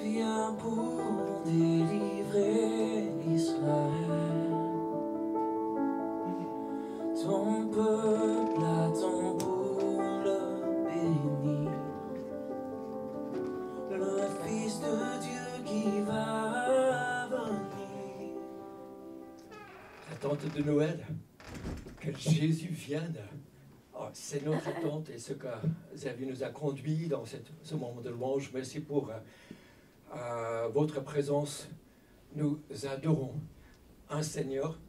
vient pour délivrer Israël. Ton peuple attend pour le bénir, le Fils de Dieu qui va venir. L'attente de Noël, que Jésus vienne. Oh, c'est notre attente et ce que Xavier nous a conduit dans ce moment de louange. Merci pour votre présence. Nous adorons un Seigneur.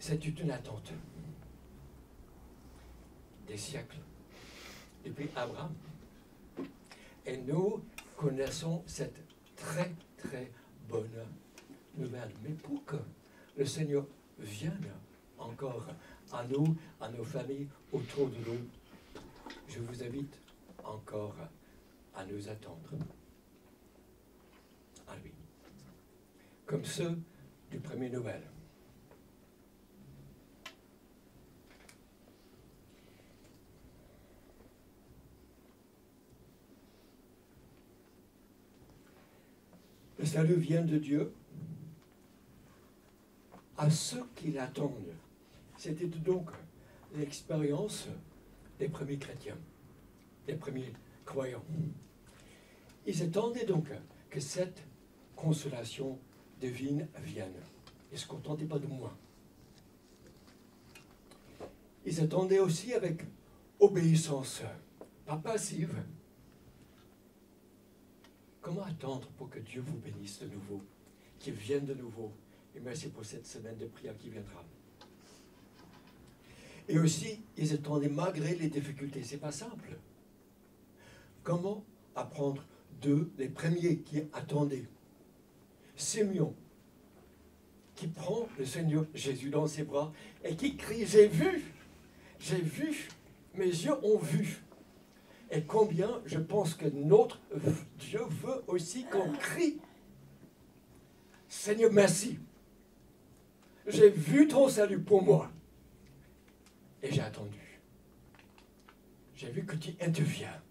C'est une attente des siècles depuis Abraham. Et nous connaissons cette très très bonne nouvelle. Mais pour que le Seigneur vienne encore à nous, à nos familles, autour de nous, je vous invite encore à nous attendre à lui, comme ceux du premier Noël. Le salut vient de Dieu à ceux qui l'attendent. C'était donc l'expérience des premiers chrétiens, des premiers croyants. Ils attendaient donc que cette consolation divine vienne. Ils ne se contentaient pas de moins. Ils attendaient aussi avec obéissance, pas passive. Comment attendre pour que Dieu vous bénisse de nouveau, qu'il vienne de nouveau? Et merci pour cette semaine de prière qui viendra. Et aussi, ils attendaient malgré les difficultés. Ce n'est pas simple. Comment apprendre d'eux, les premiers qui attendaient? Simeon, qui prend le Seigneur Jésus dans ses bras et qui crie: j'ai vu, mes yeux ont vu. Et combien je pense que notre Dieu veut aussi qu'on crie: Seigneur, merci. J'ai vu ton salut pour moi. Et j'ai attendu. J'ai vu que tu interviens.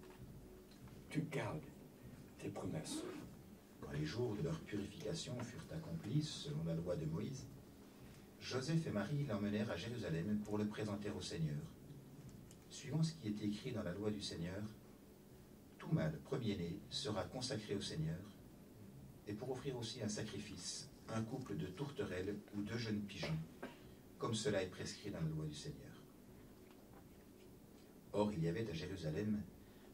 Tu gardes tes promesses. Quand les jours de leur purification furent accomplis selon la loi de Moïse, Joseph et Marie l'emmenèrent à Jérusalem pour le présenter au Seigneur. Suivant ce qui est écrit dans la loi du Seigneur, tout mâle premier-né sera consacré au Seigneur, et pour offrir aussi un sacrifice, un couple de tourterelles ou 2 jeunes pigeons, comme cela est prescrit dans la loi du Seigneur. Or, il y avait à Jérusalem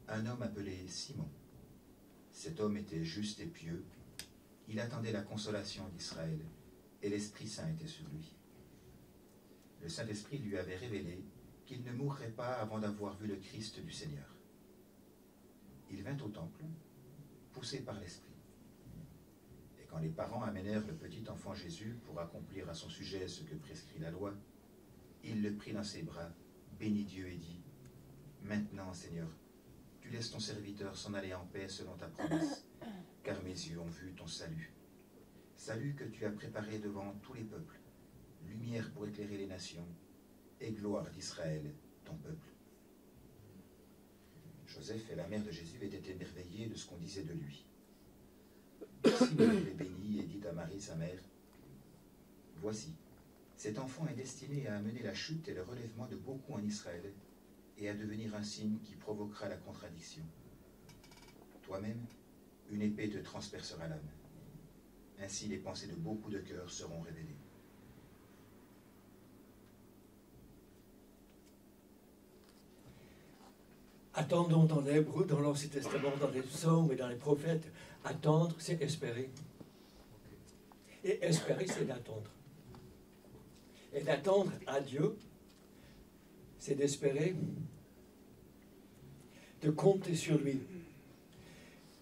un homme appelé Simon. Cet homme était juste et pieux, il attendait la consolation d'Israël, et l'Esprit Saint était sur lui. Le Saint-Esprit lui avait révélé qu'il ne mourrait pas avant d'avoir vu le Christ du Seigneur. Il vint au temple, poussé par l'Esprit. Et quand les parents amenèrent le petit enfant Jésus pour accomplir à son sujet ce que prescrit la loi, il le prit dans ses bras, bénit Dieu et dit: Maintenant, Seigneur, tu laisses ton serviteur s'en aller en paix selon ta promesse, car mes yeux ont vu ton salut. Salut que tu as préparé devant tous les peuples, lumière pour éclairer les nations, et gloire d'Israël, ton peuple. Joseph et la mère de Jésus étaient émerveillés de ce qu'on disait de lui. Simon les bénit et dit à Marie, sa mère: Voici, cet enfant est destiné à amener la chute et le relèvement de beaucoup en Israël, et à devenir un signe qui provoquera la contradiction. Toi-même, une épée te transpercera l'âme. Ainsi les pensées de beaucoup de cœurs seront révélées. Attendons dans l'hébreu, dans l'Ancien Testament, dans les psaumes et dans les prophètes. Attendre, c'est espérer. Et espérer, c'est d'attendre. Et d'attendre à Dieu, c'est d'espérer, de compter sur lui.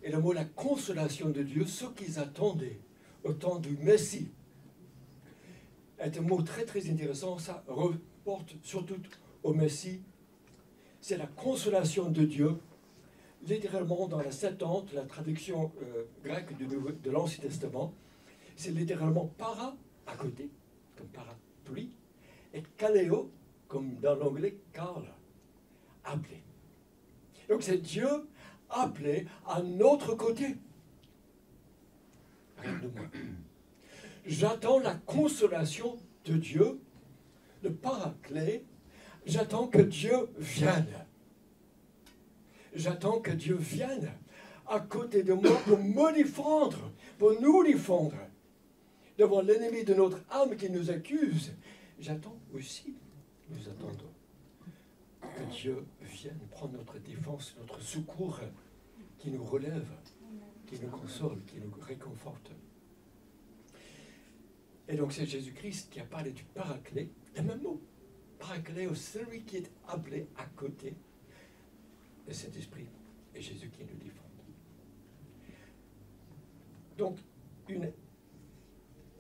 Et le mot la consolation de Dieu, ce qu'ils attendaient au temps du Messie, est un mot très très intéressant. Ça reporte surtout au Messie. C'est la consolation de Dieu, littéralement dans la Septante, la traduction grecque de l'Ancien Testament. C'est littéralement para, à côté, comme parapluie, et kaleo, comme dans l'anglais, call, appelé. Donc c'est Dieu appelé à notre côté. Regarde-moi. J'attends la consolation de Dieu, le paraclet. J'attends que Dieu vienne. J'attends que Dieu vienne à côté de moi pour me défendre, pour nous défendre devant l'ennemi de notre âme qui nous accuse. J'attends aussi, nous attendons, que Dieu vienne prendre notre défense, notre secours, qui nous relève, qui nous console, qui nous réconforte. Et donc c'est Jésus-Christ qui a parlé du paraclet, le même mot, paraclet, celui qui est appelé à côté de cet esprit, et Jésus qui nous défend. Donc,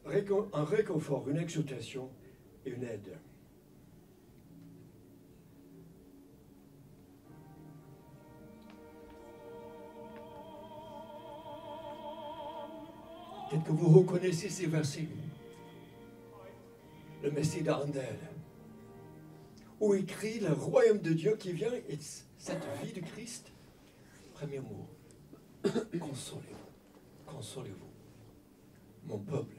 un réconfort, une exhortation et une aide. Peut-être que vous reconnaissez ces versets. Le Messie d'Andel, où écrit le royaume de Dieu qui vient et cette vie de Christ. Premier mot, consolez-vous, consolez-vous, mon peuple.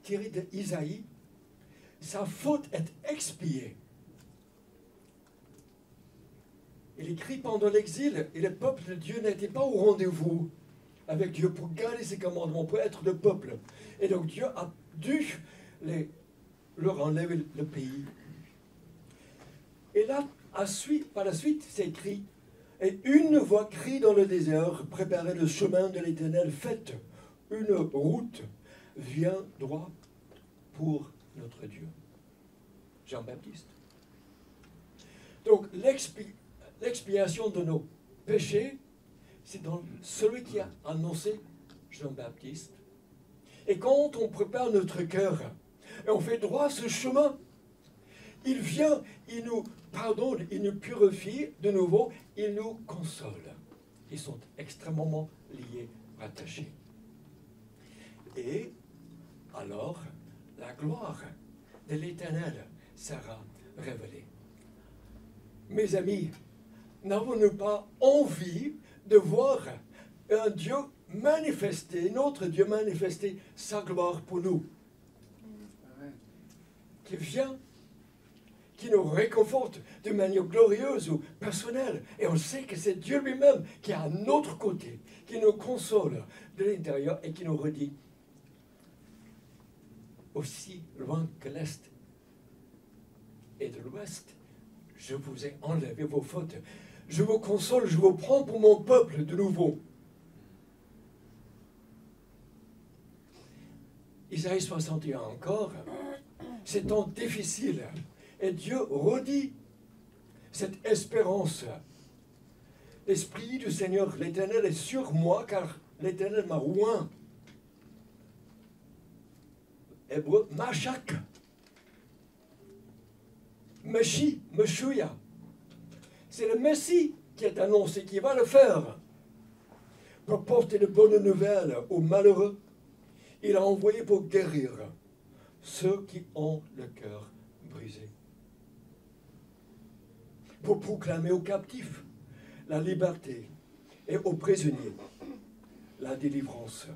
Tiré d'Isaïe, sa faute est expiée. Il écrit pendant l'exil, et le peuple de Dieu n'était pas au rendez-vous avec Dieu pour garder ses commandements, pour être le peuple. Et donc Dieu a dû leur enlever le pays. Et là, par la suite, c'est écrit, et une voix crie dans le désert, préparez le chemin de l'Éternel, faites une route, viens droit pour notre Dieu. Jean-Baptiste. Donc, l'expiation de nos péchés, c'est dans celui qui a annoncé Jean-Baptiste. Et quand on prépare notre cœur, et on fait droit ce chemin, il vient, il nous pardonne, il nous purifie de nouveau, il nous console. Ils sont extrêmement liés, rattachés. Et alors, la gloire de l'Éternel sera révélée. Mes amis, n'avons-nous pas envie de voir un Dieu manifester, notre Dieu manifester sa gloire pour nous, qui vient, qui nous réconforte de manière glorieuse ou personnelle. Et on sait que c'est Dieu lui-même qui est à notre côté, qui nous console de l'intérieur et qui nous redit, aussi loin que l'Est et de l'Ouest, je vous ai enlevé vos fautes. Je vous console, je vous prends pour mon peuple de nouveau. Isaïe 61 encore, c'est temps difficile. Et Dieu redit cette espérance. L'Esprit du Seigneur, l'Éternel, est sur moi, car l'Éternel m'a oint. Hébreu, Machak. Meshi, Meshuya. C'est le Messie qui est annoncé, qui va le faire. Pour porter de bonnes nouvelles aux malheureux, il a envoyé pour guérir ceux qui ont le cœur brisé. Pour proclamer aux captifs la liberté et aux prisonniers la délivrance.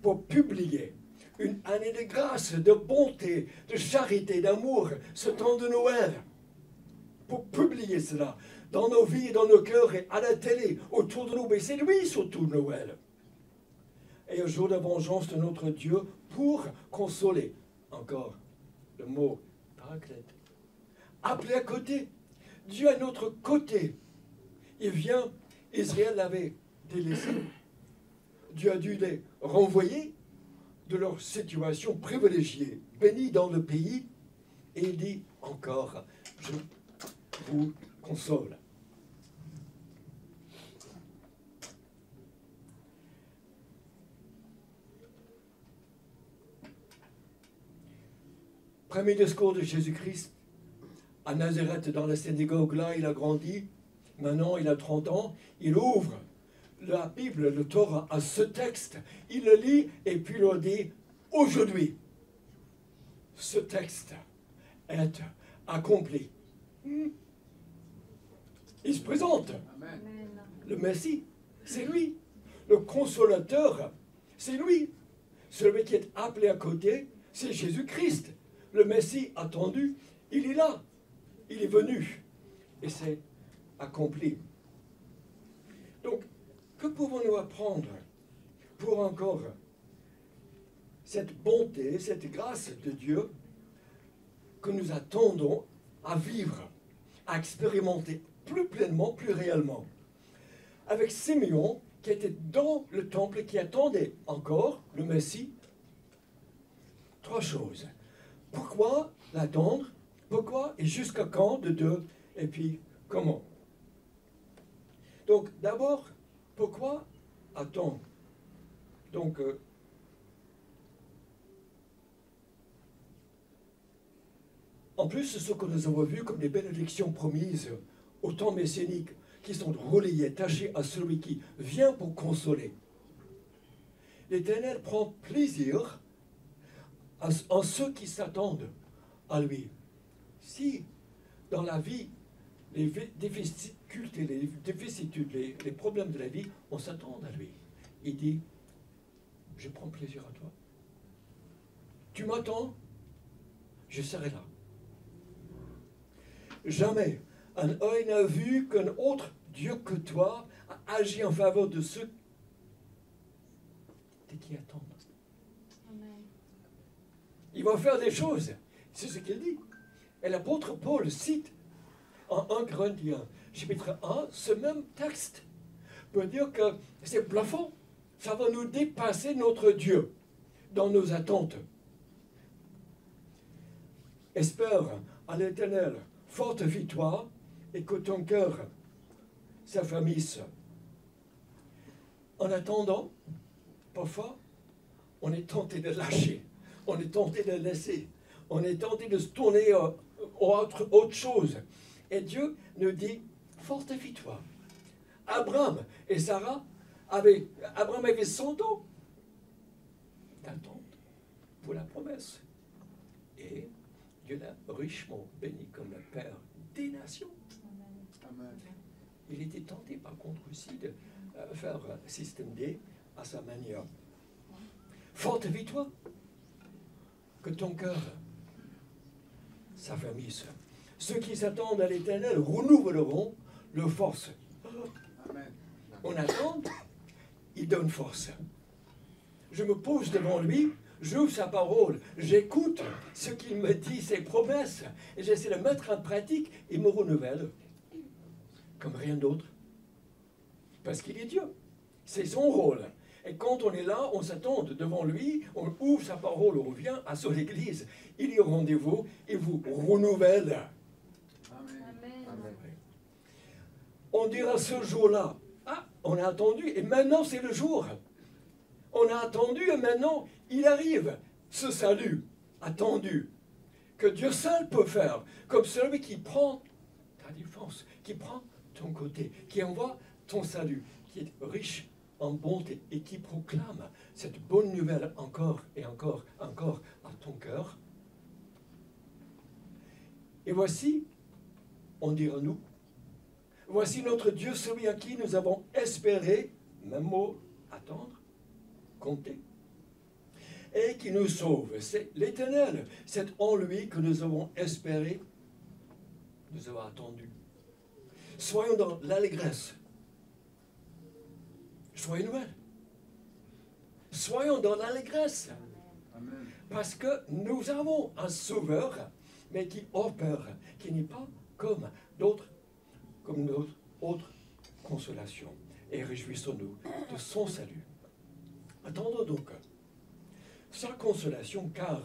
Pour publier une année de grâce, de bonté, de charité, d'amour, ce temps de Noël. Pour publier cela dans nos vies, dans nos cœurs et à la télé, autour de nous. Mais c'est lui surtout Noël. Et un jour de vengeance de notre Dieu pour consoler. Encore le mot paraclète. Appelé à côté. Dieu à notre côté. Il vient, Israël l'avait délaissé. Dieu a dû les renvoyer de leur situation privilégiée, bénis dans le pays, et il dit encore, je vous console. Premier discours de Jésus-Christ à Nazareth, dans la synagogue, là, il a grandi. Maintenant, il a 30 ans. Il ouvre la Bible, le Torah, à ce texte. Il le lit et puis il leur dit, aujourd'hui, ce texte est accompli. Il se présente. Amen. Le Messie, c'est lui. Le consolateur, c'est lui. Celui qui est appelé à côté, c'est Jésus-Christ. Le Messie attendu, il est là. Il est venu. Et c'est accompli. Donc, que pouvons-nous apprendre pour encore cette bonté, cette grâce de Dieu que nous attendons à vivre, à expérimenter plus pleinement, plus réellement? Avec Simeon, qui était dans le temple et qui attendait encore le Messie, 3 choses. Pourquoi l'attendre? Pourquoi et jusqu'à quand de 2? Et puis, comment? Donc, d'abord, pourquoi attendre? Donc, en plus, ce que nous avons vu comme des bénédictions promises au temps messianique, qui sont relayées, attachées à celui qui vient pour consoler. L'Éternel prend plaisir en ceux qui s'attendent à lui. Si, dans la vie, les difficultés, les vicissitudes, les problèmes de la vie, on s'attend à lui. Il dit, je prends plaisir à toi. Tu m'attends, je serai là. Jamais un œil n'a vu qu'un autre Dieu que toi a agi en faveur de ceux qui attendent. Amen. Il va faire des choses. C'est ce qu'il dit. Et l'apôtre Paul cite en 1 Corinthiens, chapitre 1, ce même texte peut dire que c'est plafond. Ça va nous dépasser notre Dieu dans nos attentes. Espère à l'Éternel, fortifie-toi et que ton cœur s'affermisse. En attendant, parfois, on est tenté de lâcher, on est tenté de laisser, on est tenté de se tourner à autre chose. Et Dieu nous dit, fortifie-toi. Abraham et Sarah Abraham avait 100 ans d'attente pour la promesse. Et Dieu l'a richement béni comme le Père des nations. Amen. Il était tenté par contre aussi de faire un système D à sa manière. Fortifie-toi, que ton cœur s'affermisse. Ceux qui s'attendent à l'Éternel renouvelleront leur force. Amen. On attend, il donne force. Je me pose devant lui, j'ouvre sa parole, j'écoute ce qu'il me dit, ses promesses, et j'essaie de mettre en pratique, il me renouvelle, comme rien d'autre. Parce qu'il est Dieu. C'est son rôle. Et quand on est là, on s'attend devant lui, on ouvre sa parole, on revient à son église. Il est au rendez-vous, il vous renouvelle. Amen. Amen. On dira ce jour-là, ah, on a attendu, et maintenant c'est le jour. On a attendu, et maintenant il arrive, ce salut attendu, que Dieu seul peut faire, comme celui qui prend ta défense, qui prend ton côté, qui envoie ton salut, qui est riche en bonté et qui proclame cette bonne nouvelle encore et encore, encore à ton cœur. Et voici, on dira nous, voici notre Dieu, celui à qui nous avons espéré, même mot, attendre, compter, et qui nous sauve. C'est l'Éternel. C'est en lui que nous avons espéré, nous avons attendu. Soyons dans l'allégresse. Soyez nouvelles. Soyons dans l'allégresse. Amen. Parce que nous avons un sauveur, mais qui opère, qui n'est pas comme d'autres, comme notre autre consolation. Et réjouissons-nous de son salut. Attendons donc sa consolation, car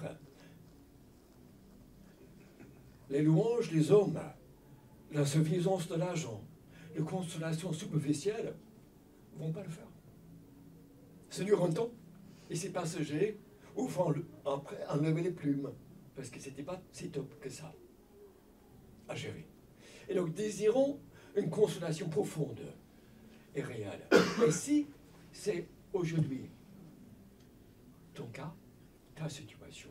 les louanges des hommes, la suffisance de l'argent, les consolations superficielles ne vont pas le faire. C'est dur un temps, et ces passagers ouvrant après enlever les plumes, parce que ce n'était pas si top que ça à gérer. Et donc désirons une consolation profonde et réelle. Et si c'est aujourd'hui ton cas, ta situation,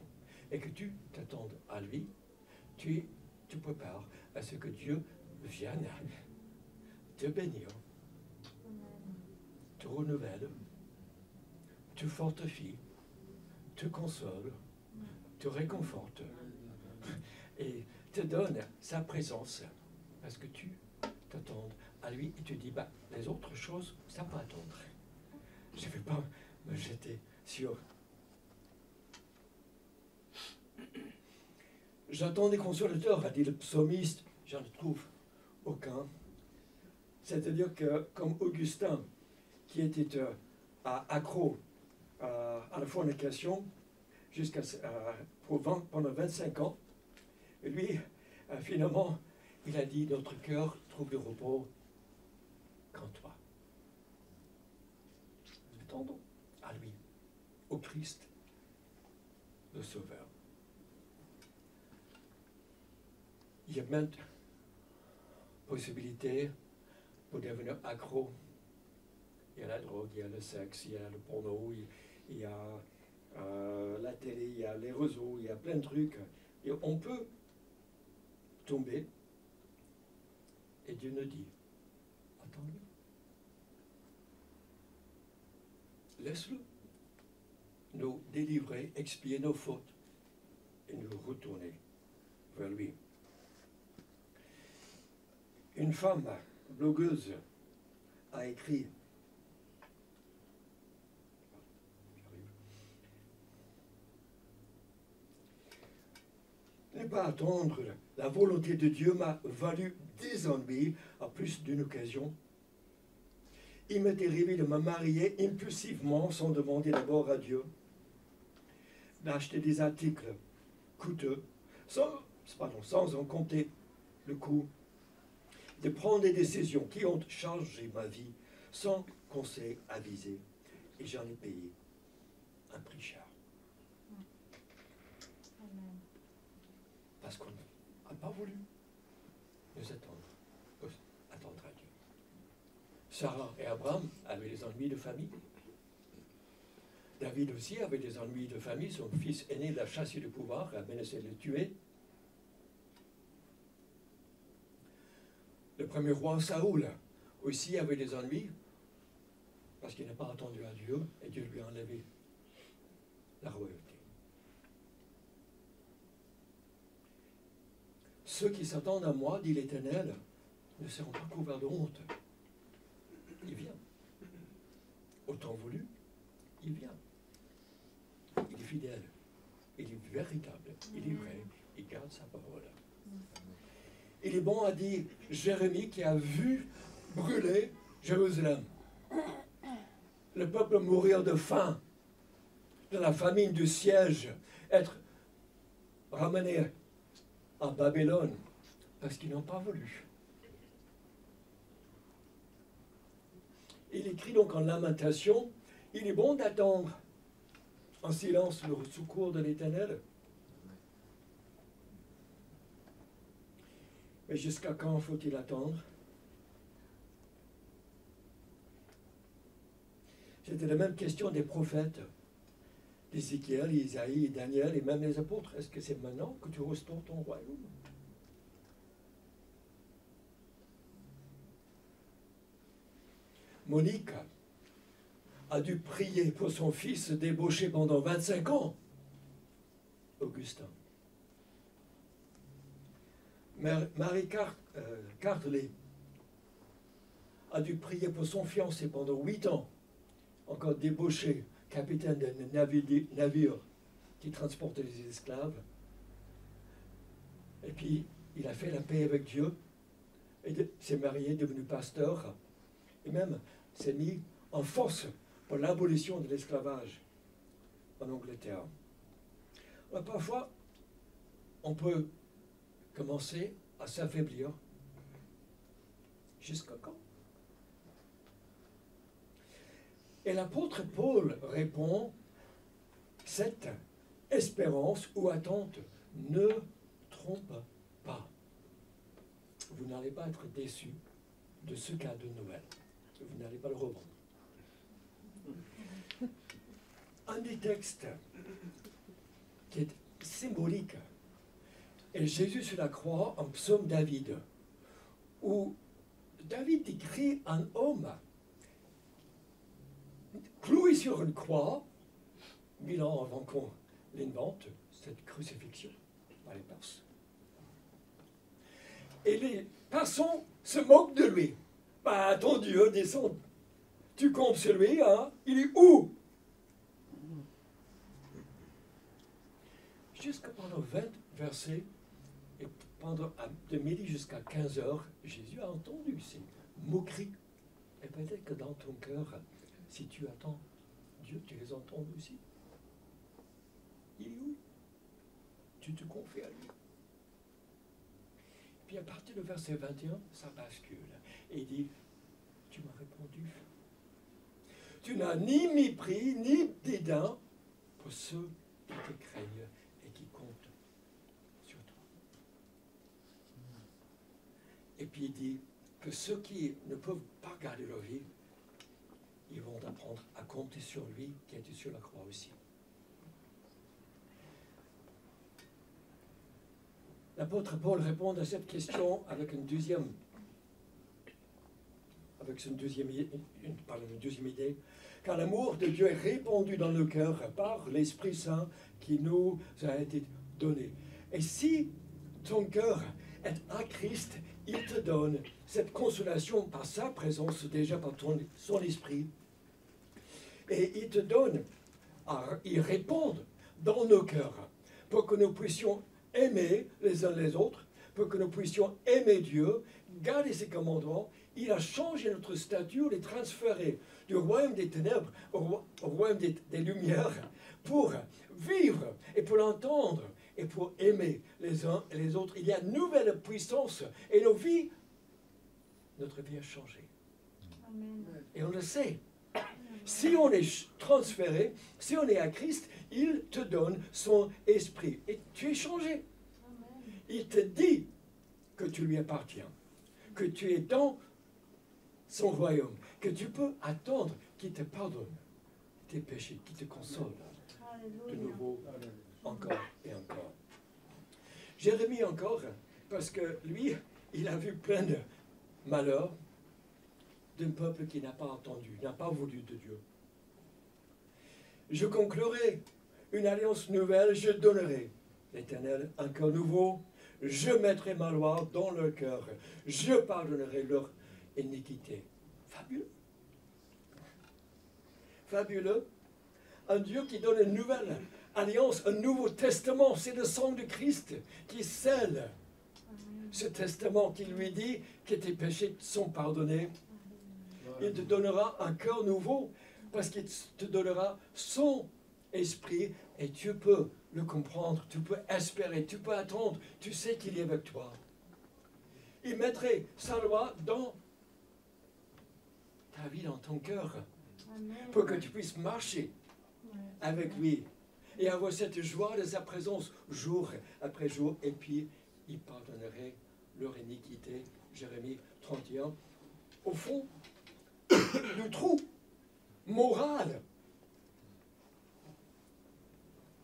et que tu t'attendes à lui, tu prépares à ce que Dieu vienne te bénir, te renouvelle, te te fortifie, te console, te réconforte et te donne sa présence parce que tu t'attends à lui et tu dis, bah, les autres choses, ça peut attendre. Je ne vais pas me jeter sur. J'attends des consolateurs, a dit le psalmiste, j'en trouve aucun. C'est-à-dire que, comme Augustin, qui était accro à la fornication pendant 25 ans, et lui, finalement, il a dit, notre cœur trouve le repos qu'en toi. Attendons à lui, au Christ, le Sauveur. Il y a maintes possibilités pour devenir accro. Il y a la drogue, il y a le sexe, il y a le porno, il y a la télé, il y a les réseaux, il y a plein de trucs. Et on peut tomber et Dieu nous dit, attends-le. Laisse-le nous délivrer, expier nos fautes et nous retourner vers lui. Une femme blogueuse a écrit ne pas attendre la volonté de Dieu m'a valu des ennuis à plus d'une occasion. Il m'est arrivé de me marier impulsivement sans demander d'abord à Dieu, d'acheter des articles coûteux sans en compter le coût, de prendre des décisions qui ont changé ma vie sans conseil avisé, et j'en ai payé un prix cher. Amen. Parce qu'on n'a pas voulu nous attendre à Dieu. Sarah et Abraham avaient des ennuis de famille. David aussi avait des ennuis de famille. Son fils aîné l'a chassé du pouvoir et a menacé de le tuer. Le premier roi Saoul aussi avait des ennuis parce qu'il n'a pas attendu à Dieu et Dieu lui a enlevé la royauté. Ceux qui s'attendent à moi, dit l'Éternel, ne seront pas couverts de honte. Il vient. Au temps voulu, il vient. Il est fidèle. Il est véritable. Il est vrai. Il garde sa parole. Il est bon, a dit Jérémie, qui a vu brûler Jérusalem. Le peuple mourir de faim, de la famine, du siège, être ramené à Babylone, parce qu'ils n'ont pas voulu. Il écrit donc en lamentation, il est bon d'attendre en silence le secours de l'Éternel. Mais jusqu'à quand faut-il attendre? C'était la même question des prophètes, d'Ézéchiel, Isaïe, Daniel et même les apôtres. Est-ce que c'est maintenant que tu restaures ton royaume? Monique a dû prier pour son fils débauché pendant 25 ans. Augustin. Marie Cartelet a dû prier pour son fiancé pendant 8 ans, encore débauché, capitaine d'un navire qui transportait les esclaves. Et puis, il a fait la paix avec Dieu, et s'est marié, devenu pasteur, et même s'est mis en force pour l'abolition de l'esclavage en Angleterre. Alors, parfois, on peut commencer à s'affaiblir. Jusqu'à quand? Et l'apôtre Paul répond, cette espérance ou attente ne trompe pas. Vous n'allez pas être déçu de ce cas de Noël. Vous n'allez pas le revendre. Un des textes qui est symbolique est Jésus sur la croix en psaume David, où David décrit un homme cloué sur une croix 1000 ans avant qu'on l'invente, cette crucifixion par les Perses. Et les passants se moquent de lui. Bah, ton Dieu descend. Tu comptes sur lui, hein? Il est où? Jusqu'à pendant 20 versets, et pendant de midi jusqu'à 15 heures, Jésus a entendu ces moqueries. Et peut-être que dans ton cœur, si tu attends Dieu, tu les entends aussi. Il est où? Tu te confies à lui. Puis à partir du verset 21, ça bascule. Et il dit, tu m'as répondu. Tu n'as ni mépris, ni dédain pour ceux qui te craignent et qui comptent sur toi. Et puis il dit que ceux qui ne peuvent pas garder leur vie, ils vont apprendre à compter sur lui qui était sur la croix aussi. L'apôtre Paul répond à cette question avec une deuxième idée. Car l'amour de Dieu est répandu dans nos cœurs par l'Esprit Saint qui nous a été donné. Et si ton cœur est à Christ, il te donne cette consolation par sa présence, déjà par son esprit. Et il te donne, il répond dans nos cœurs pour que nous puissions aimer les uns les autres, pour que nous puissions aimer Dieu, garder ses commandements. Il a changé notre statut, les transféré du royaume des ténèbres au royaume des lumières pour vivre et pour l'entendre et pour aimer les uns et les autres. Il y a une nouvelle puissance et notre vie a changé. Amen. Et on le sait. Si on est transféré, si on est à Christ, il te donne son esprit. Et tu es changé. Amen. Il te dit que tu lui appartiens, que tu es dans son royaume, que tu peux attendre qu'il te pardonne tes péchés, qu'il te console de Alléluia. nouveau, encore et encore. Jérémie encore, parce que lui, il a vu plein de malheurs d'un peuple qui n'a pas entendu, n'a pas voulu de Dieu. Je conclurai une alliance nouvelle, je donnerai, l'Éternel, un cœur nouveau, je mettrai ma loi dans leur cœur, je pardonnerai leur iniquité. Fabuleux. Fabuleux. Un Dieu qui donne une nouvelle alliance, un nouveau testament, c'est le sang de Christ qui scelle ce testament qui lui dit que tes péchés sont pardonnés. Il te donnera un cœur nouveau parce qu'il te donnera son esprit et tu peux le comprendre, tu peux espérer, tu peux attendre, tu sais qu'il est avec toi. Il mettrait sa loi dans ta vie, dans ton cœur, Amen. pour que tu puisses marcher avec lui et avoir cette joie de sa présence jour après jour. Et puis, il pardonnerait leur iniquité. Jérémie 31. Au fond, le trou moral.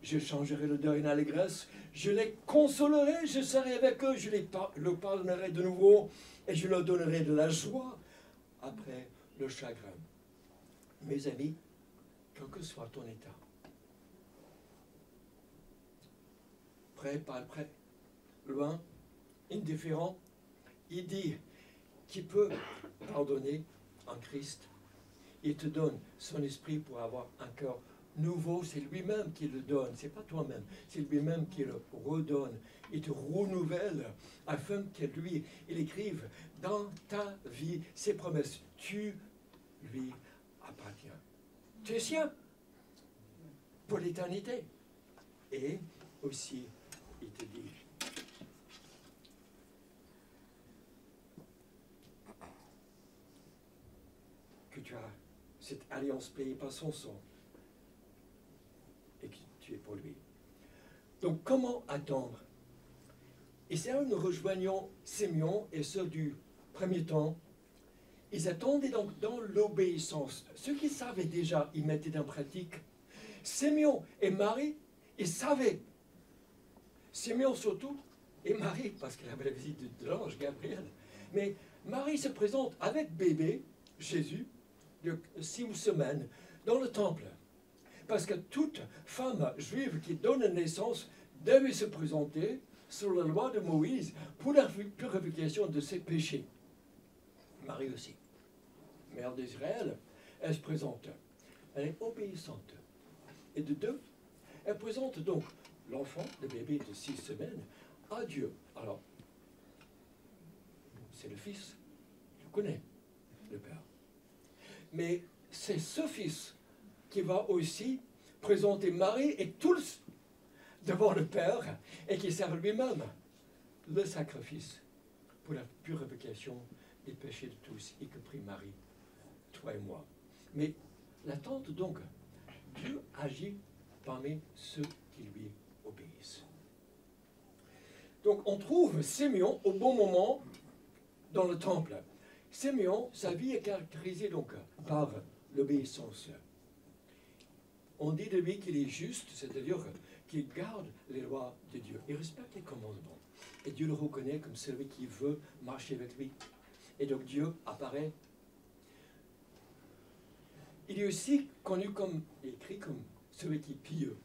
Je changerai le deuil en allégresse, je les consolerai, je serai avec eux, je leur pardonnerai de nouveau et je leur donnerai de la joie après le chagrin. Mes amis, quel que soit ton état, prêt, pas prêt, loin, indifférent, il dit qu'il peut pardonner en Christ. Il te donne son esprit pour avoir un cœur nouveau. C'est lui-même qui le donne, c'est pas toi-même, c'est lui-même qui le redonne. Il te renouvelle afin que lui, il écrive dans ta vie ses promesses. Tu lui appartiens. Tu es sien pour l'éternité. Et aussi, il te dit, que tu as cette alliance payée par son sang et que tu es pour lui. Donc comment attendre? Et c'est là où nous rejoignons Simeon et ceux du premier temps. Ils attendaient donc dans l'obéissance. Ceux qui savaient déjà, ils mettaient en pratique. Simeon et Marie, ils savaient. Simeon surtout, et Marie, parce qu'elle avait la visite de l'ange Gabriel. Mais Marie se présente avec bébé, Jésus, de 6 semaines, dans le temple. Parce que toute femme juive qui donne naissance devait se présenter sur la loi de Moïse pour la purification de ses péchés. Marie aussi, mère d'Israël, elle se présente. Elle est obéissante. Et de deux, elle présente donc l'enfant, le bébé de 6 semaines, à Dieu. Alors, c'est le Fils, je connais le Père. Mais c'est ce Fils qui va aussi présenter Marie et tous devant le Père et qui sert lui-même le sacrifice pour la purification des péchés de tous, y compris Marie, toi et moi. Mais l'attente donc, Dieu agit parmi ceux qui lui obéissent. Donc on trouve Simeon au bon moment dans le temple. Simeon, sa vie est caractérisée donc par l'obéissance. On dit de lui qu'il est juste, c'est-à-dire qu'il garde les lois de Dieu. Il respecte les commandements. Et Dieu le reconnaît comme celui qui veut marcher avec lui. Et donc Dieu apparaît. Il est aussi connu comme, écrit comme celui qui est pieux.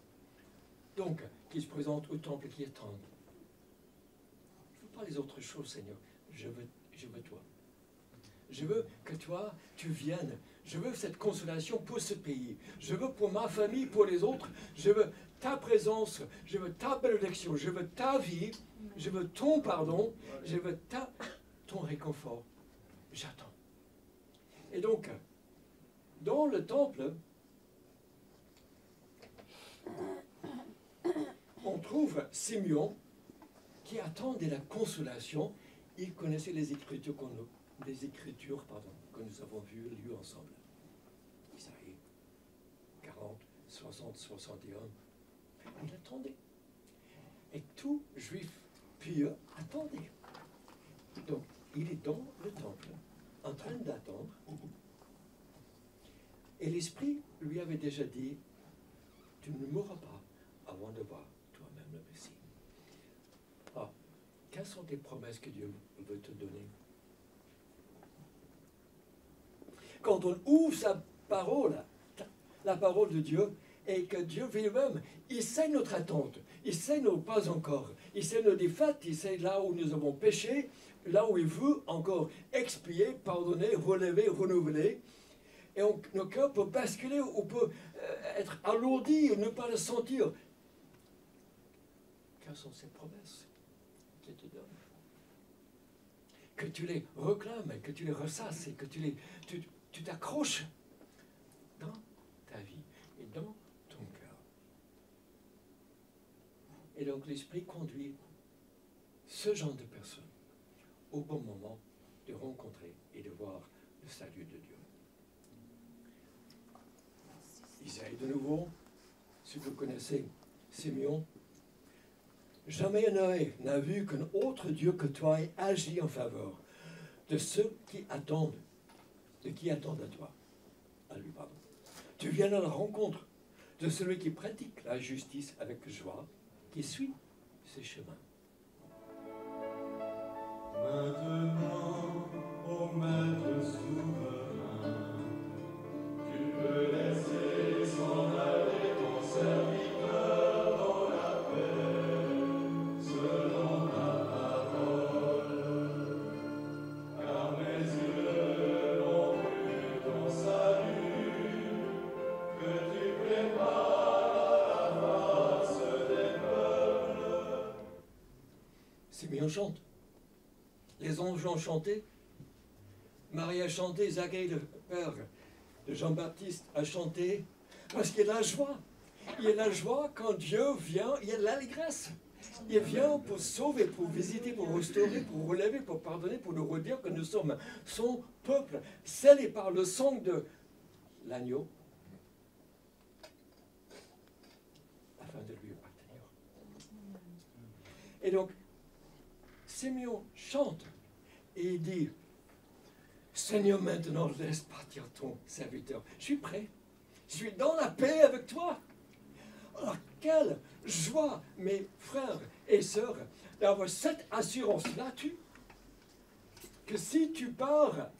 Donc, qui se présente au temple, qui est tendre. Je ne veux pas les autres choses, Seigneur. Je veux toi. Je veux que toi, tu viennes. Je veux cette consolation pour ce pays. Je veux pour ma famille, pour les autres. Je veux ta présence. Je veux ta bénédiction. Je veux ta vie. Je veux ton pardon. Je veux ton réconfort. J'attends. Et donc, dans le temple, on trouve Simeon qui attendait la consolation. Il connaissait les Écritures que nous avons vues, lues ensemble. Isaïe 40, 60, 61. Il attendait. Et tout juif pieux attendait. Donc, il est dans le temple, en train d'attendre. Et l'Esprit lui avait déjà dit, tu ne mourras pas avant de voir toi-même le Messie. Ah, quelles sont les promesses que Dieu veut te donner? Quand on ouvre sa parole, la parole de Dieu, et que Dieu lui-même, il sait notre attente, il sait nos pas encore, il sait nos défaites, il sait là où nous avons péché, là où il veut encore expier, pardonner, relever, renouveler. Et nos cœurs peuvent basculer ou peuvent être alourdis et ne pas le sentir. Quelles sont ces promesses qu'il te donne? Que tu les réclames, que tu les ressasses et que tu t'accroches dans ta vie et dans ton cœur. Et donc l'Esprit conduit ce genre de personnes au bon moment de rencontrer et de voir le salut de Dieu. Isaïe de nouveau, si vous connaissez Simeon, jamais un œil n'a vu qu'un autre Dieu que toi ait agi en faveur de ceux qui attendent, à toi, à lui, pardon. Tu viens à la rencontre de celui qui pratique la justice avec joie, qui suit ses chemins. Maintenant, ô Maître souverain, tu peux laisser s'en aller ton serviteur dans la paix, selon ta parole. Car mes yeux ont vu ton salut, que tu prépares à la face des peuples. Simeon chante. Les anges ont chanté. Marie a chanté. Zacharie, le père de Jean-Baptiste, a chanté. Parce qu'il y a la joie. Il y a la joie quand Dieu vient. Il y a de l'allégresse. Il vient pour sauver, pour visiter, pour restaurer, pour relever, pour pardonner, pour nous redire que nous sommes son peuple, scellé par le sang de l'agneau, afin de lui appartenir. Et donc, Simeon chante et il dit, Seigneur, maintenant laisse partir ton serviteur. Je suis prêt. Je suis dans la paix avec toi. Alors, quelle joie, mes frères et sœurs, d'avoir cette assurance là-dessus, que si tu pars,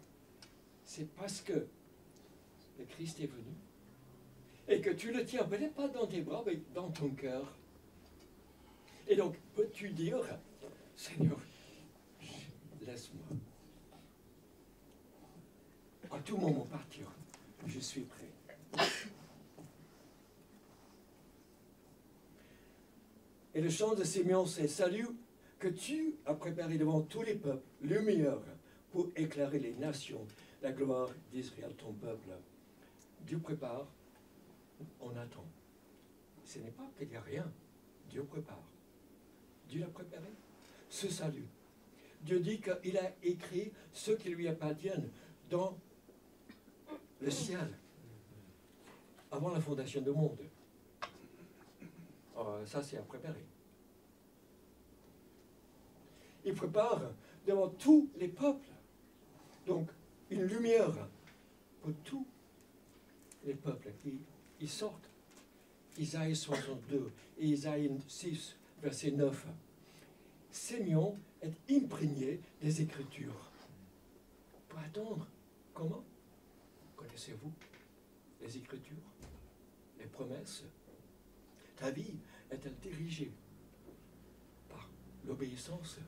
c'est parce que le Christ est venu et que tu le tiens peut-être pas dans tes bras, mais dans ton cœur. Et donc, peux-tu dire, Seigneur, laisse-moi à tout moment partir, je suis prêt. Et le chant de Simeon, c'est salut que tu as préparé devant tous les peuples, le meilleur, pour éclairer les nations, la gloire d'Israël, ton peuple. Dieu prépare, on attend. Ce n'est pas qu'il n'y a rien, Dieu prépare. Dieu l'a préparé, ce salut. Dieu dit qu'il a écrit ceux qui lui appartiennent dans le ciel, avant la fondation du monde. Ça, c'est à préparer. Il prépare devant tous les peuples. Donc, une lumière pour tous les peuples qui ils sortent. Isaïe 62 et Isaïe 6, verset 9. Simeon est imprégné des Écritures. Pour attendre, comment? Connaissez-vous les Écritures, les promesses? Ta vie est-elle dirigée par l'obéissance,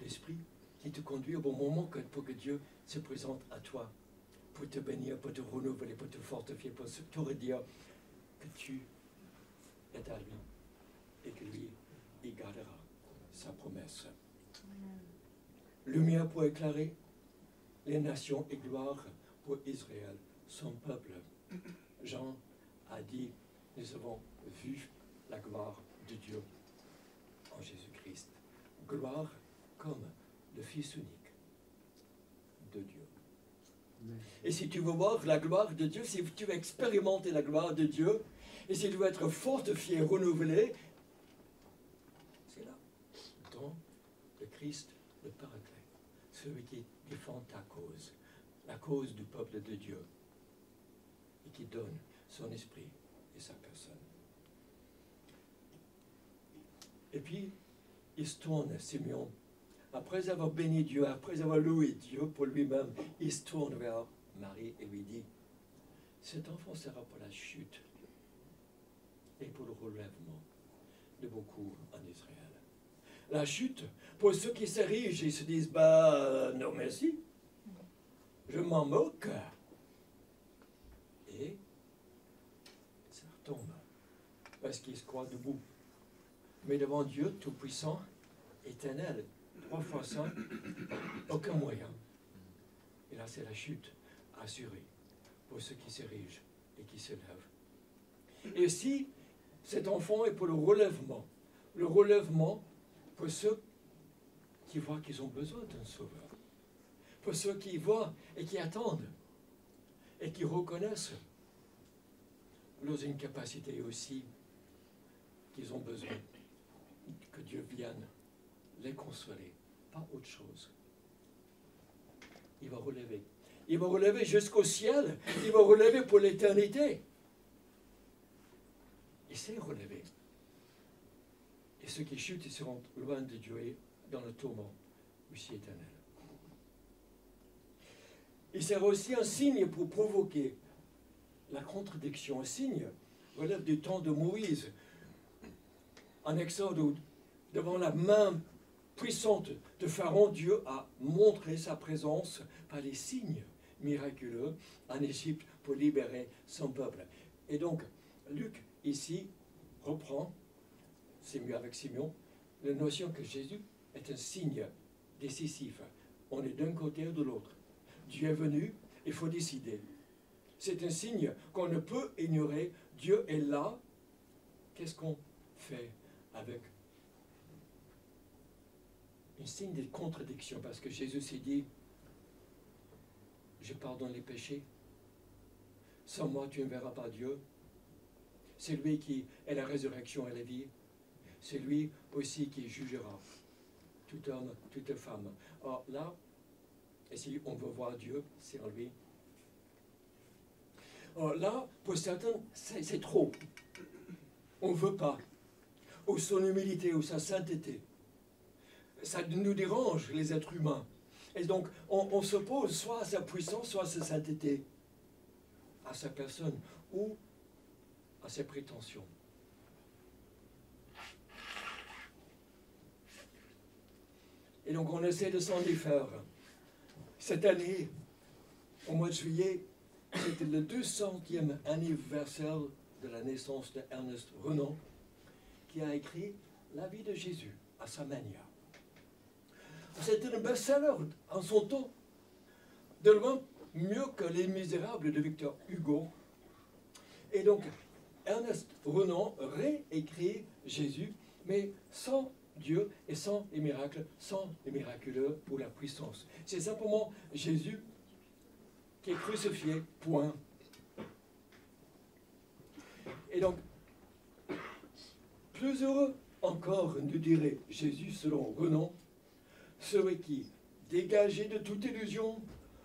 l'Esprit qui te conduit au bon moment pour que Dieu se présente à toi, pour te bénir, pour te renouveler, pour te fortifier, pour te redire que tu es à lui et que lui, il gardera sa promesse. Lumière pour éclairer les nations et gloire pour Israël, son peuple. Jean a dit, nous avons vu la gloire de Dieu en Jésus-Christ. Gloire comme le Fils unique de Dieu. Et si tu veux voir la gloire de Dieu, si tu veux expérimenter la gloire de Dieu, et si tu veux être fortifié, renouvelé, c'est là, dans le Christ, le Paraclet, celui qui défend ta cause, la cause du peuple de Dieu, et qui donne son esprit et sa personne. Et puis, il se tourne, Simeon. Après avoir béni Dieu, après avoir loué Dieu pour lui-même, il se tourne vers Marie et lui dit, cet enfant sera pour la chute et pour le relèvement de beaucoup en Israël. La chute, pour ceux qui s'érigent et se disent, non merci, je m'en moque. Et ça retombe, parce qu'ils se croient debout. Mais devant Dieu Tout-Puissant, éternel, 3 fois saint, aucun moyen. Et là, c'est la chute assurée pour ceux qui s'érigent et qui se lèvent. Et si cet enfant est pour le relèvement pour ceux qui voient qu'ils ont besoin d'un sauveur, pour ceux qui voient et qui attendent et qui reconnaissent leurs incapacités aussi, qu'ils ont besoin que Dieu vienne les consoler, pas autre chose. Il va relever. Il va relever jusqu'au ciel. Il va relever pour l'éternité. Il s'est relevé. Et ceux qui chutent, ils seront loin de Dieu et dans le tourment aussi éternel. Il sert aussi un signe pour provoquer la contradiction. Un signe relève du temps de Moïse. En Exode, devant la main puissante de Pharaon, Dieu a montré sa présence par les signes miraculeux en Égypte pour libérer son peuple. Et donc, Luc, ici, reprend, c'est mieux avec Simeon, la notion que Jésus est un signe décisif. On est d'un côté ou de l'autre. Dieu est venu, il faut décider. C'est un signe qu'on ne peut ignorer. Dieu est là. Qu'est-ce qu'on fait avec un signe de contradiction? Parce que Jésus s'est dit, je pardonne les péchés. Sans moi, tu ne verras pas Dieu. C'est lui qui est la résurrection et la vie. C'est lui aussi qui jugera tout homme, toute femme. Or là, et si on veut voir Dieu, c'est en lui. Or là, pour certains, c'est trop. On ne veut pas. Ou son humilité, ou sa sainteté. Ça nous dérange, les êtres humains. Et donc, on s'oppose soit à sa puissance, soit à sa sainteté, à sa personne, ou à ses prétentions. Et donc on essaie de s'en défaire. Cette année, au mois de juillet, c'était le 200e anniversaire de la naissance de Ernest Renan, qui a écrit La vie de Jésus à sa manière. C'était un best-seller en son temps, de loin mieux que Les Misérables de Victor Hugo. Et donc, Ernest Renan réécrit Jésus, mais sans Dieu et sans les miracles, sans les miraculeux ou la puissance. C'est simplement Jésus qui est crucifié, point. Et donc, plus heureux encore, nous dirait Jésus selon Renan, celui qui, dégagé de toute illusion,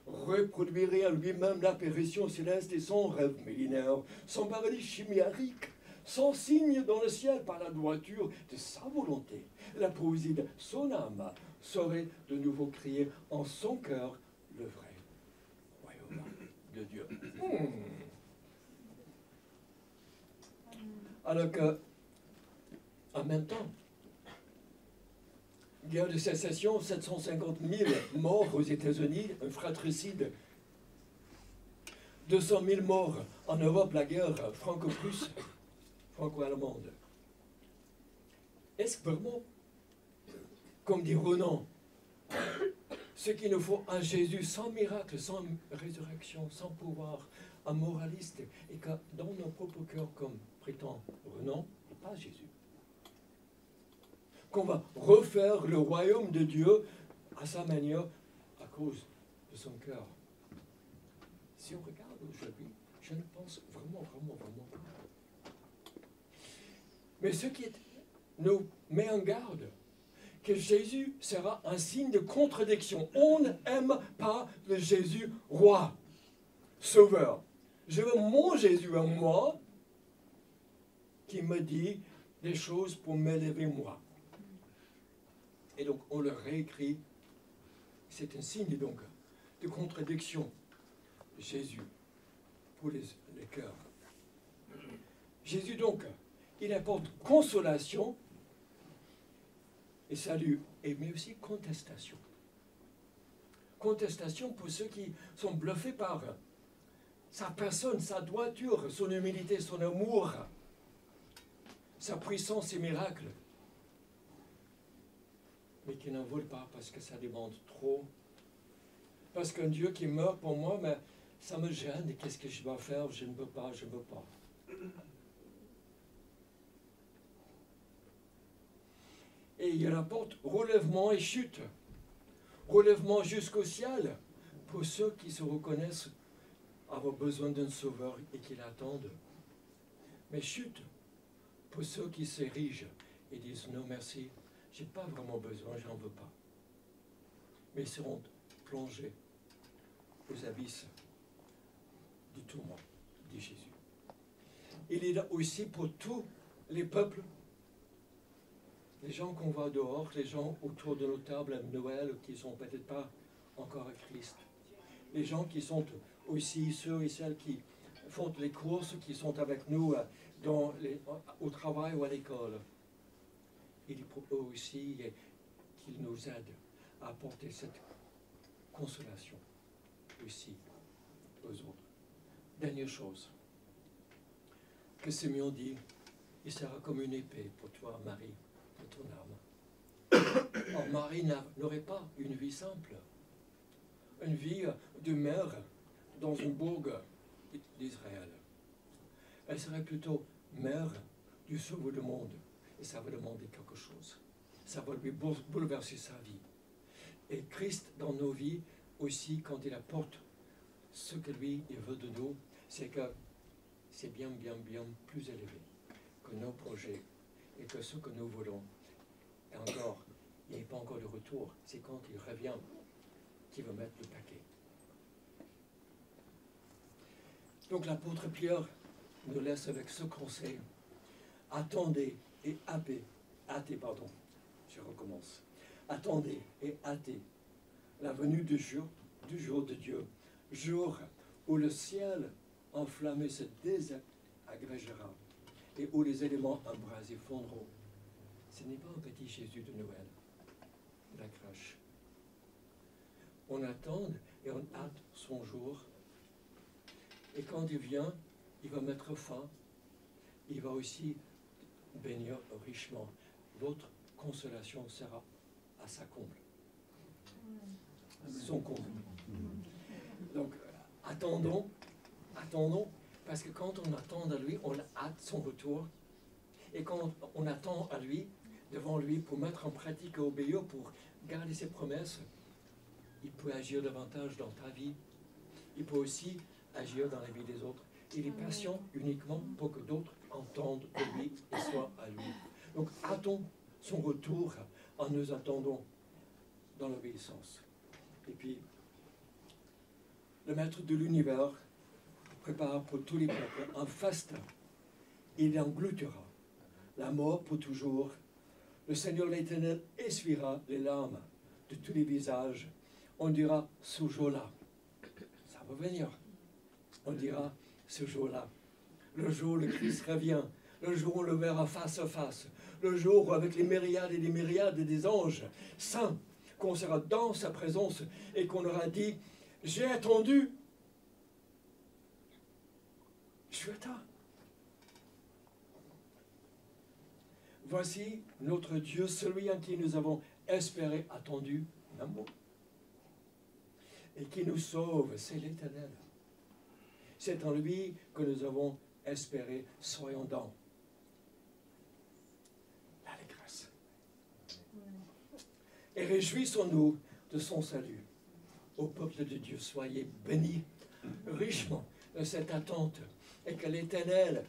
reproduirait à lui-même l'apparition céleste et son rêve millénaire, son paradis chimérique, sans signe dans le ciel par la droiture de sa volonté. La poésie de son âme saurait de nouveau créer en son cœur le vrai royaume de Dieu. Alors que, en même temps, guerre de sécession, 750 000 morts aux États-Unis, un fratricide, 200 000 morts en Europe, la guerre franco-prusse, franco-allemande. Est-ce que vraiment, comme dit Renan, ce qu'il nous faut un Jésus sans miracle, sans résurrection, sans pouvoir, un moraliste, et que dans nos propres cœurs, comme prétend Renan, pas Jésus, qu'on va refaire le royaume de Dieu à sa manière à cause de son cœur. Si on regarde aujourd'hui, je ne pense vraiment pas. Mais ce qui nous met en garde, que Jésus sera un signe de contradiction. On n'aime pas le Jésus roi, sauveur. Je veux mon Jésus à moi qui me dit des choses pour m'élever moi. Et donc on le réécrit. C'est un signe donc de contradiction. Jésus pour les cœurs. Jésus donc, il apporte consolation et salut, mais aussi contestation. Contestation pour ceux qui sont bluffés par sa personne, sa droiture, son humilité, son amour, sa puissance et miracles, mais qui n'en veulent pas parce que ça demande trop. Parce qu'un Dieu qui meurt pour moi, mais ça me gêne, et qu'est-ce que je dois faire? Je ne peux pas. Et il rapporte relèvement et chute. Relèvement jusqu'au ciel pour ceux qui se reconnaissent avoir besoin d'un sauveur et qui l'attendent. Mais chute pour ceux qui s'érigent et disent non merci, j'ai pas vraiment besoin, j'en veux pas. Mais ils seront plongés aux abysses du tourment, dit Jésus. Il est là aussi pour tous les peuples, les gens qu'on voit dehors, les gens autour de nos tables à Noël qui ne sont peut-être pas encore à Christ. Les gens qui sont aussi ceux et celles qui font les courses, qui sont avec nous au travail ou à l'école. Il est pour eux aussi qu'ils nous aident à apporter cette consolation aussi aux autres. Dernière chose que Simeon dit, il sera comme une épée pour toi, Marie, pour ton âme. Or, Marie n'aurait pas une vie simple, une vie de mère dans une bourg d'Israël. Elle serait plutôt mère du sauveur du monde. Et ça va demander quelque chose. Ça va lui bouleverser sa vie. Et Christ, dans nos vies, aussi, quand il apporte ce que lui, il veut de nous, c'est que c'est bien plus élevé que nos projets et que ce que nous voulons. Et encore, il n'y a pas encore de retour. C'est quand il revient qu'il va mettre le paquet. Donc l'apôtre Pierre nous laisse avec ce conseil. Attendez et hâtez, je recommence. Attendez et hâtez la venue du jour de Dieu, jour où le ciel enflammé se désagrégera et où les éléments embrasés fondront. Ce n'est pas un petit Jésus de Noël, de la crèche. On attend et on hâte son jour. Et quand il vient, il va mettre fin. Il va aussi bénir richement. Votre consolation sera à sa comble. Son comble. Donc, attendons, parce que quand on attend à lui, on hâte son retour. Et quand on attend à lui, devant lui, pour mettre en pratique et obéir, pour garder ses promesses, il peut agir davantage dans ta vie. Il peut aussi agir dans la vie des autres. Il est patient uniquement pour que d'autres entendent de lui et soient à lui. Donc, hâtons son retour en nous attendant dans l'obéissance. Et puis, le Maître de l'univers prépare pour tous les peuples un festin. Il engloutira la mort pour toujours. Le Seigneur l'Éternel essuiera les larmes de tous les visages. On dira ce jour-là. Ça va venir. On dira ce jour-là. Le jour où le Christ revient. Le jour où on le verra face à face. Le jour où avec les myriades et les myriades des anges saints, qu'on sera dans sa présence et qu'on aura dit, j'ai attendu. Je suis attend. Voici notre Dieu, celui en qui nous avons espéré, attendu, l'amour. Et qui nous sauve, c'est l'Éternel. C'est en lui que nous avons espéré, soyons dans l'allégresse. Et réjouissons-nous de son salut. Au peuple de Dieu, soyez bénis richement de cette attente. Et que l'Éternel,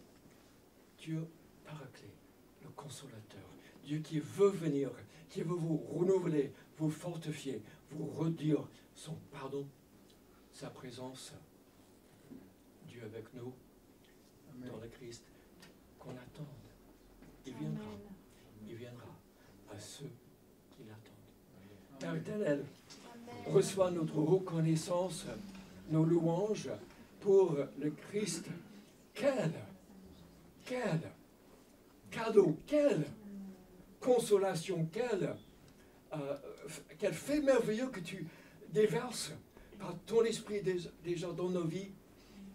Dieu Paraclet, le Consolateur, Dieu qui veut venir, qui veut vous renouveler, vous fortifier, vous redire son pardon, sa présence, Dieu avec nous, dans le Christ, qu'on attende. Il viendra. Il viendra à ceux qui l'attendent. Père éternel, reçois notre reconnaissance, nos louanges pour le Christ. Quel cadeau, quelle consolation, quel fait merveilleux que tu déverses par ton esprit déjà dans nos vies.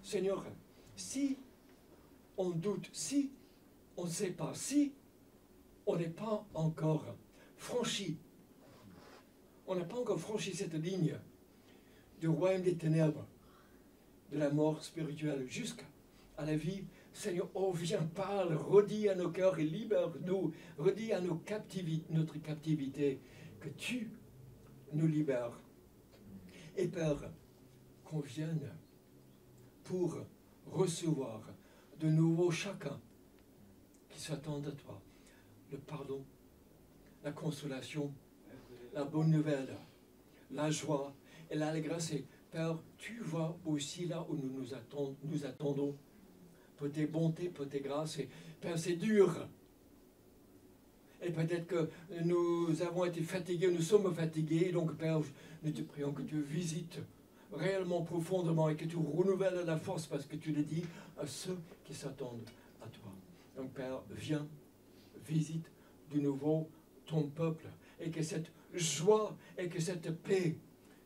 Seigneur, si on doute, si on ne sait pas, si on n'est pas encore franchi, on n'a pas encore franchi cette ligne du royaume des ténèbres, de la mort spirituelle jusqu'à la vie, Seigneur, oh viens, parle, redis à nos cœurs et libère-nous, redis à notre captivité, que tu nous libères. Et Père, qu'on vienne pour recevoir de nouveau chacun qui s'attend à toi, le pardon, la consolation, la bonne nouvelle, la joie et l'allégresse. Et Père, tu vois aussi là où nous attendons pour tes bontés, pour tes grâces. Et Père, c'est dur. Et peut-être que nous avons été fatigués, nous sommes fatigués. Donc Père, nous te prions que tu visites réellement profondément et que tu renouvelles la force, parce que tu l'as dit à ceux qui s'attendent à toi. Donc Père, viens, visite de nouveau ton peuple, et que cette joie et que cette paix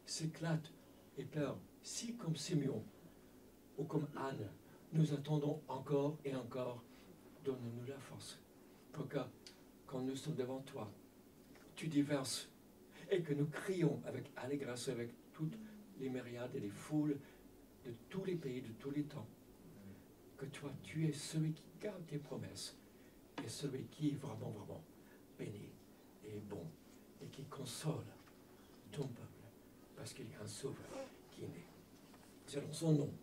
s'éclate. Et Père, si comme Simeon ou comme Anne, nous attendons encore et encore, donne-nous la force pour que, quand nous sommes devant toi, tu déverses et que nous crions avec allégresse, avec toutes les myriades et les foules de tous les pays, de tous les temps, que toi, tu es celui qui garde tes promesses et celui qui est vraiment, vraiment béni et bon et qui console ton peuple, parce qu'il y a un sauveur qui est né. C'est dans son nom